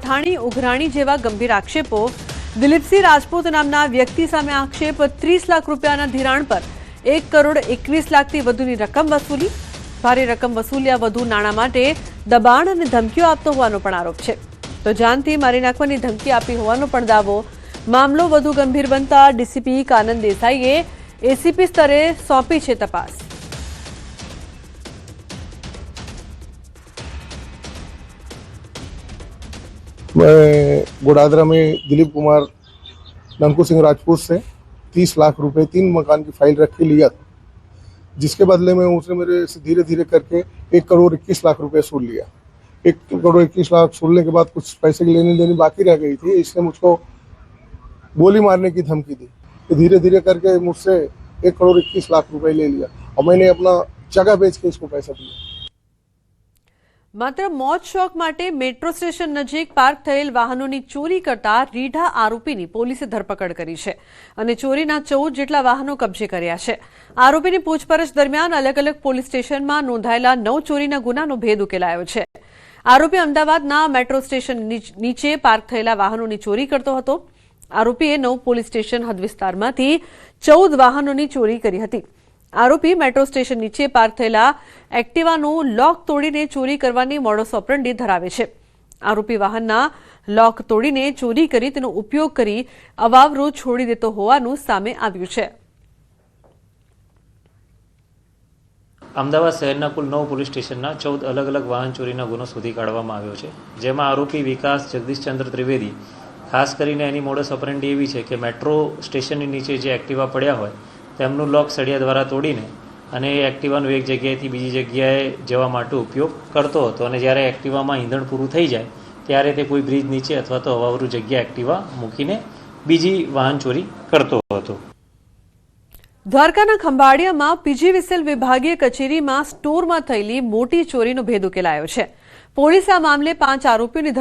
પઠાણી ઉઘરાણી જેવા ગંભીર આક્ષેપો। દિલીપસિંહ રાજપૂત નામના વ્યક્તિ સામે આક્ષેપ। 30 લાખ રૂપિયાના ધિરાણ પર 1 કરોડ 21 લાખથી વધુની રકમ વસૂલી। ભારે રકમ વસૂલ્યા વધુ નાણાં માટે દબાણ અને ધમકીઓ આપતો હોવાનો પણ આરોપ છે। તો જાનથી મારી નાખવાની ધમકી આપી હોવાનો પણ દાવો। મામલો વધુ ગંભીર બનતા ડીસીપી કાનન દેસાઈએ એસીપી સ્તરે સોંપી છે તપાસ। मैं गोडादरा में दिलीप कुमार नंकू सिंह राजपूत से 30 लाख रुपए 3 मकान की फाइल रख के लिया था, जिसके बदले में उसने मेरे से धीरे धीरे करके 1 करोड़ 21 लाख रुपए सूल लिया। 1 करोड़ 21 लाख सूलने के बाद कुछ पैसे की लेनी देनी बाकी रह गई थी। इसने मुझको गोली मारने की धमकी दी। तो धीरे धीरे करके मुझसे 1 करोड़ 21 लाख रुपए ले लिया और मैंने अपना जगह बेच के इसको पैसा दिया। मात्र मौज शौक माटे मेट्रो स्टेशन नजीक पार्क थયેલ વાહનોની ચોરી કરતા રીઢા આરોપીની પોલીસે ધરપકડ કરી છે અને ચોરીના 14 જેટલા વાહનો કબજે કર્યા છે। આરોપીની પૂછપરછ દરમિયાન અલગ અલગ પોલીસ સ્ટેશનમાં નોંધાયેલા 9 ચોરીના ગુનાનો ભેદ ઉકેલાયો છે। આરોપી અમદાવાદના મેટ્રો સ્ટેશન નીચે પાર્ક થયેલા વાહનોની ચોરી કરતો હતો। આરોપીએ 9 પોલીસ સ્ટેશન હદ વિસ્તારમાંથી 14 વાહનોની ચોરી કરી હતી। आरोपी मेट्रो स्टेशन नीचे पार्क थયેલા एक्टिवाનું लॉक तोड़ीने चोरी करवानी मोडस ऑपरेंडी धरावे छे। आरोपी वाहनना लॉक तोड़ीने चोरी करी तेनो उपयोग करी अवावरू छोड़ी देतो होवानुं सामे आव्युं छे। अमदावाद शहरना कुल 9 पोलीस स्टेशनना 14 अलग अलग वाहन चोरीना गुनो शोधी काढवामां आव्यो छे, जेमां आरोपी विकास जगदीशचंद्र त्रिवेदी खास करीने एनी मोडस ऑपरेंडी एवी छे के मेट्रो स्टेशननी नीचे जे एक्टिवा पड्या होय તેમનું લોક સળિયા દ્વારા તોડીને અને એ એક્ટિવાનો એક જગ્યાએથી બીજી જગ્યાએ જવા માટે ઉપયોગ કરતો હતો અને જ્યારે એક્ટિવામાં ઈંધણ પૂરું થઈ જાય ત્યારે તે કોઈ બ્રિજ નીચે અથવા તો અવાવરૂ જગ્યા એક્ટિવા મૂકીને બીજી વાહન ચોરી કરતો હતો। દ્વારકાના ખંભાળિયામાં પીજીવીસીએલ વિભાગીય કચેરીમાં સ્ટોરમાં થયેલી મોટી ચોરીનો ભેદ ઉકેલાયો છે। પોલીસે આ મામલે 5 આરોપીઓની